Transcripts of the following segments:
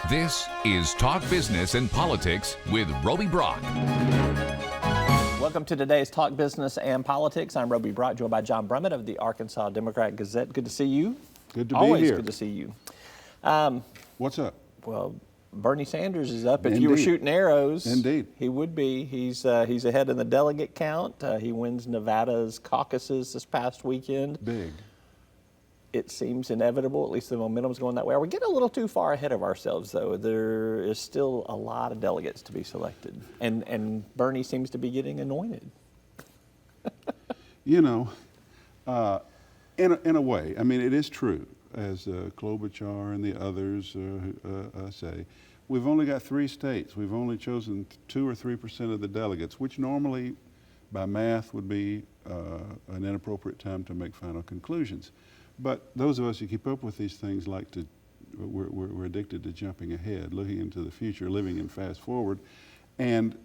This is Talk Business and Politics with Roby Brock. Welcome to today's Talk Business and Politics. I'm Roby Brock, joined by John Brummett of the Arkansas Democrat-Gazette. Good to see you. Good to Always be here. Good to see you. What's up? Well, Bernie Sanders is up. If Indeed. you were shooting arrows, Indeed. he would be. He's ahead in the delegate count. He wins Nevada's caucuses this past weekend. Big. It seems inevitable, at least the momentum's going that way. Are we getting a little too far ahead of ourselves, though? There is still a lot of delegates to be selected, and Bernie seems to be getting anointed. You know, in a way, I mean, it is true, as Klobuchar and the others say. We've only got 3 states. We've only chosen 2 or 3% of the delegates, which normally, by math, would be an inappropriate time to make final conclusions. But those of us who keep up with these things we're addicted to jumping ahead, looking into the future, living in fast forward. And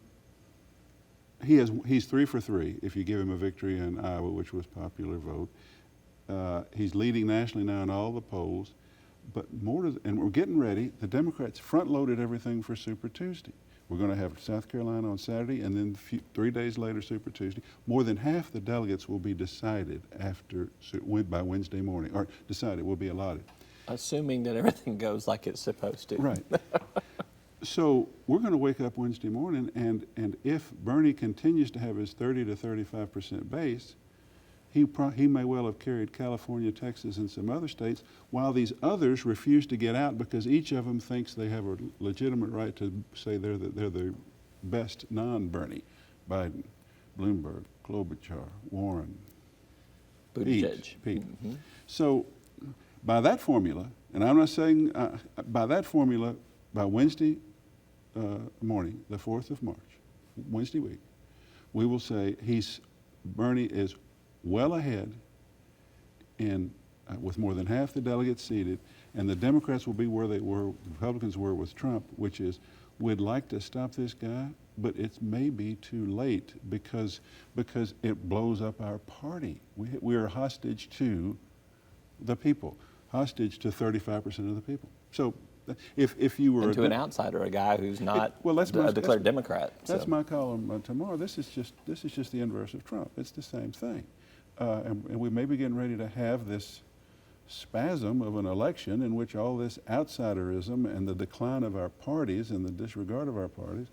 he's 3 for 3 if you give him a victory in Iowa, which was popular vote. He's leading nationally now in all the polls. But and we're getting ready. The Democrats front-loaded everything for Super Tuesday. We're going to have South Carolina on Saturday, and then 3 days later, Super Tuesday. More than half the delegates will be decided by Wednesday morning, or decided, will be allotted. Assuming that everything goes like it's supposed to. Right. So we're going to wake up Wednesday morning, and if Bernie continues to have his 30 to 35% base, he may well have carried California, Texas, and some other states, while these others refuse to get out because each of them thinks they have a legitimate right to say they're the best non-Bernie. Biden, Bloomberg, Klobuchar, Warren, Buttigieg. Pete. Mm-hmm. So by that formula, and I'm not saying, by that formula, by Wednesday morning, the 4th of March, Wednesday week, we will say Bernie is well ahead with more than half the delegates seated, and the Democrats will be where the Republicans were with Trump, which is, we'd like to stop this guy, but it may be too late because it blows up our party. We are hostage to the people, hostage to 35% of the people. So if you were... And to an outsider, a guy who's not a declared Democrat. That's my column tomorrow. This is just the inverse of Trump. It's the same thing. And we may be getting ready to have this spasm of an election in which all this outsiderism and the decline of our parties and the disregard of our parties,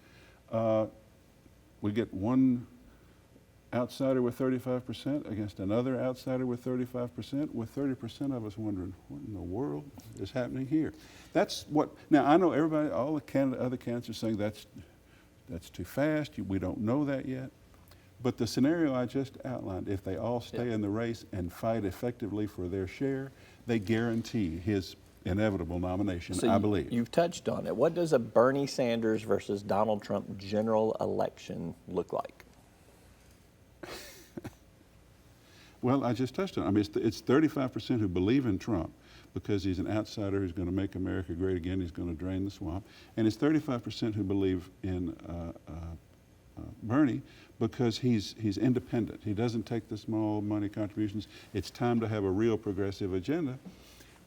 we get one outsider with 35% against another outsider with 35%, with 30% of us wondering, what in the world is happening here? That's what, now I know everybody, all the other candidates are saying that's too fast, we don't know that yet. But the scenario I just outlined, if they all stay in the race and fight effectively for their share, they guarantee his inevitable nomination, I believe. You've touched on it. What does a Bernie Sanders versus Donald Trump general election look like? Well, I just touched on it. I mean, it's 35% who believe in Trump because he's an outsider who's going to make America great again, he's going to drain the swamp. And it's 35% who believe in Bernie because he's independent. He doesn't take the small money contributions. It's time to have a real progressive agenda,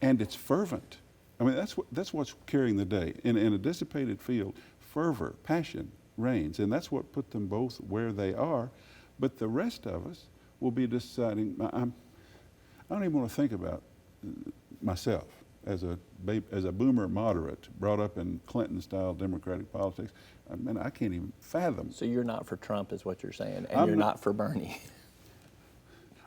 and it's fervent. I mean, that's what's carrying the day. In a dissipated field, fervor, passion reigns, and that's what put them both where they are. But the rest of us will be deciding. I don't even want to think about myself as a boomer moderate brought up in Clinton-style Democratic politics. I mean, I can't even fathom. So you're not for Trump is what you're saying, and you're not for Bernie.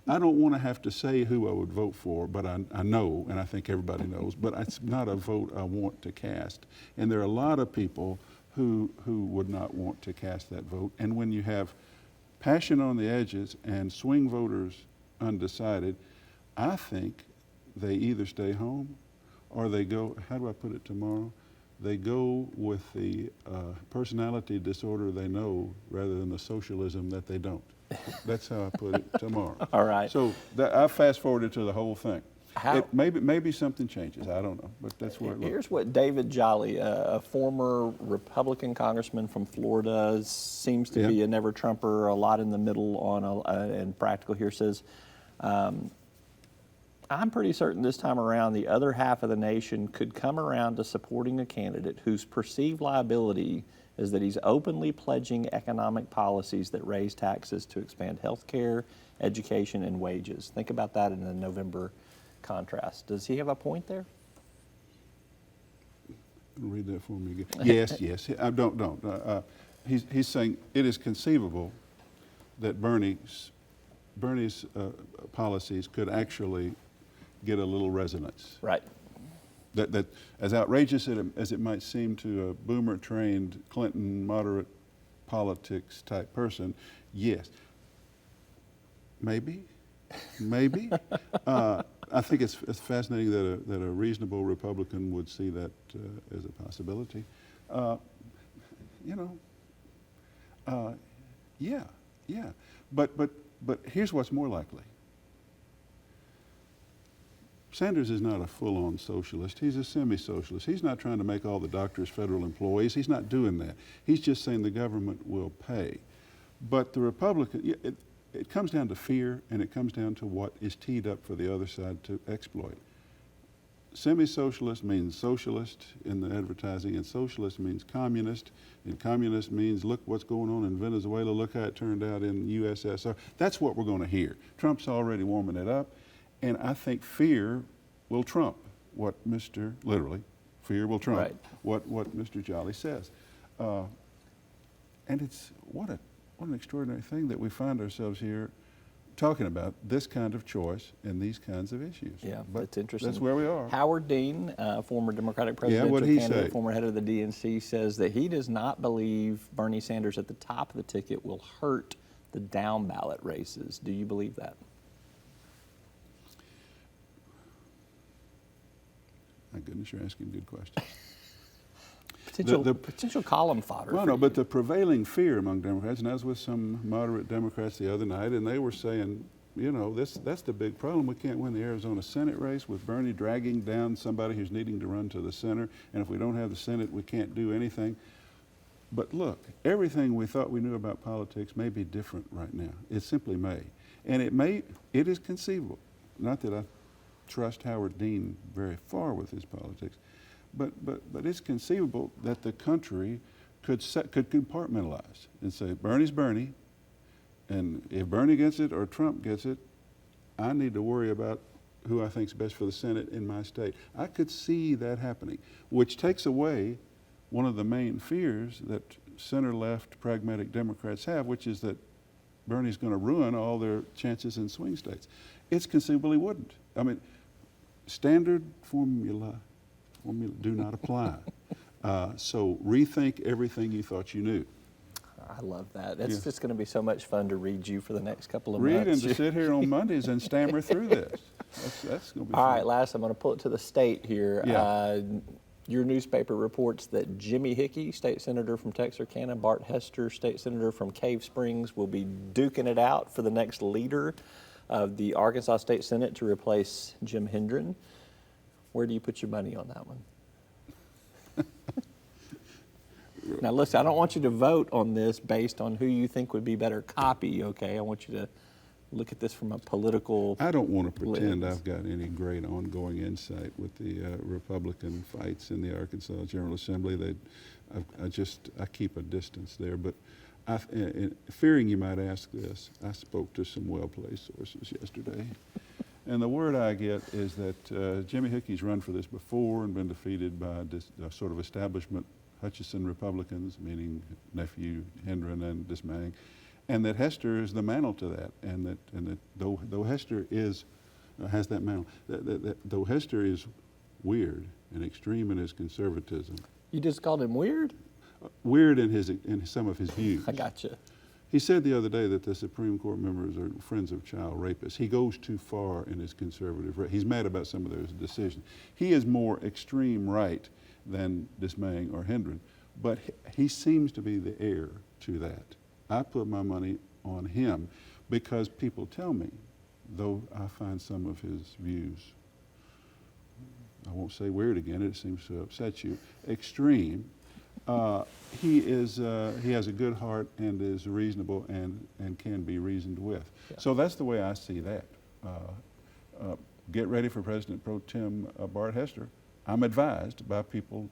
I don't want to have to say who I would vote for, but I know, and I think everybody knows, but it's not a vote I want to cast. And there are a lot of people who would not want to cast that vote. And when you have passion on the edges and swing voters undecided, I think they either stay home or they go, how do I put it tomorrow? They go with the personality disorder they know rather than the socialism that they don't. That's how I put it tomorrow. All right. So I fast forwarded to the whole thing. Maybe something changes. I don't know, but that's where it looks. Here's what David Jolly, a former Republican congressman from Florida, seems to be a never-Trumper, a lot in the middle on and practical here, says, I'm pretty certain this time around the other half of the nation could come around to supporting a candidate whose perceived liability is that he's openly pledging economic policies that raise taxes to expand health care, education, and wages. Think about that in the November contrast. Does he have a point there? Read that for me again. Yes, yes. Don't. He's saying it is conceivable that Bernie's policies could actually get a little resonance. Right. That as outrageous as it might seem to a boomer-trained Clinton moderate politics type person, yes. Maybe. I think it's fascinating that a reasonable Republican would see that as a possibility. Yeah. But here's what's more likely. Sanders is not a full-on socialist. He's a semi-socialist. He's not trying to make all the doctors federal employees. He's not doing that. He's just saying the government will pay. But the Republican, it comes down to fear, and it comes down to what is teed up for the other side to exploit. Semi-socialist means socialist in the advertising, and socialist means communist, and communist means look what's going on in Venezuela, look how it turned out in USSR. That's what we're going to hear. Trump's already warming it up, and I think fear will trump what fear will trump what Mr. Jolly says. And it's what an extraordinary thing that we find ourselves here talking about this kind of choice and these kinds of issues. Yeah, but that's interesting. That's where we are. Howard Dean, former Democratic presidential candidate, former head of the DNC, says that he does not believe Bernie Sanders at the top of the ticket will hurt the down ballot races. Do you believe that? My goodness, you're asking good questions. Potential column fodder. Well, no, but the prevailing fear among Democrats, and I was with some moderate Democrats the other night, and they were saying, that's the big problem. We can't win the Arizona Senate race with Bernie dragging down somebody who's needing to run to the center, and if we don't have the Senate, we can't do anything. But look, everything we thought we knew about politics may be different right now. It simply may. And it is conceivable, not that I trust Howard Dean very far with his politics, but it's conceivable that the country could compartmentalize and say, Bernie's Bernie, and if Bernie gets it or Trump gets it, I need to worry about who I think is best for the Senate in my state. I could see that happening, which takes away one of the main fears that center-left pragmatic Democrats have, which is that Bernie's going to ruin all their chances in swing states. It's conceivable he wouldn't. I mean, standard formula do not apply. So rethink everything you thought you knew. I love that. It's just going to be so much fun to read you for the next couple of months. months. And to sit here on Mondays and stammer through this. That's going to be fun. All right, last, I'm going to pull it to the state here. Yeah. Your newspaper reports that Jimmy Hickey, state senator from Texarkana, Bart Hester, state senator from Cave Springs, will be duking it out for the next leader of the Arkansas State Senate to replace Jim Hendren. Where do you put your money on that one? Now, listen, I don't want you to vote on this based on who you think would be better copy, okay? I want you to look at this from a political I don't want to pretend lens. I've got any great ongoing insight with the Republican fights in the Arkansas General Assembly. I keep a distance there. But fearing you might ask this, I spoke to some well-placed sources yesterday. And the word I get is that Jimmy Hickey's run for this before and been defeated by sort of establishment Hutchison Republicans, meaning nephew Hendren and Dismang, and that Hester is the mantle to that, and that though Hester has that mantle, that though Hester is weird and extreme in his conservatism. You just called him weird? Weird in some of his views. I gotcha. He said the other day that the Supreme Court members are friends of child rapists. He goes too far in his conservative. He's mad about some of those decisions. He is more extreme right than Dismang or Hendren, but he seems to be the heir to that. I put my money on him because people tell me, though I find some of his views, I won't say weird again, it seems to upset you, extreme. He has a good heart and is reasonable and can be reasoned with. Yeah. So that's the way I see that. get ready for President Pro Tem Bart Hester. I'm advised by people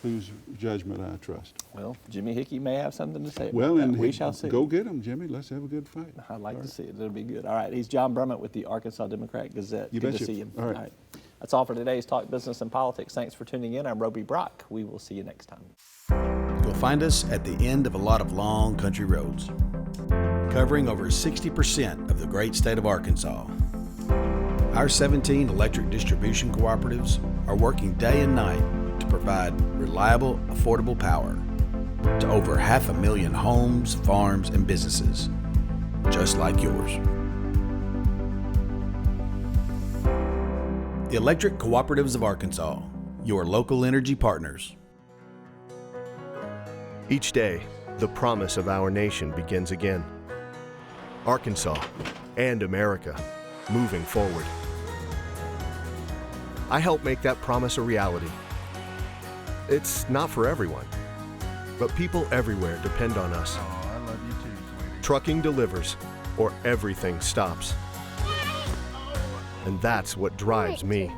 whose judgment I trust. Well, Jimmy Hickey may have something to say about Well, that. and We shall see. Go get him, Jimmy. Let's have a good fight. I'd like to see it. It'll be good. All right. He's John Brummett with the Arkansas Democrat-Gazette. You good betcha. to see him. All right. That's all for today's Talk Business and Politics. Thanks for tuning in. I'm Roby Brock. We will see you next time. You'll find us at the end of a lot of long country roads, covering over 60% of the great state of Arkansas. Our 17 electric distribution cooperatives are working day and night to provide reliable, affordable power to over 500,000 homes, farms, and businesses, just like yours. The Electric Cooperatives of Arkansas, your local energy partners. Each day, the promise of our nation begins again. Arkansas and America moving forward. I help make that promise a reality. It's not for everyone, but people everywhere depend on us. Oh, I love you too, sweetie. Trucking delivers, or everything stops. And that's what drives me.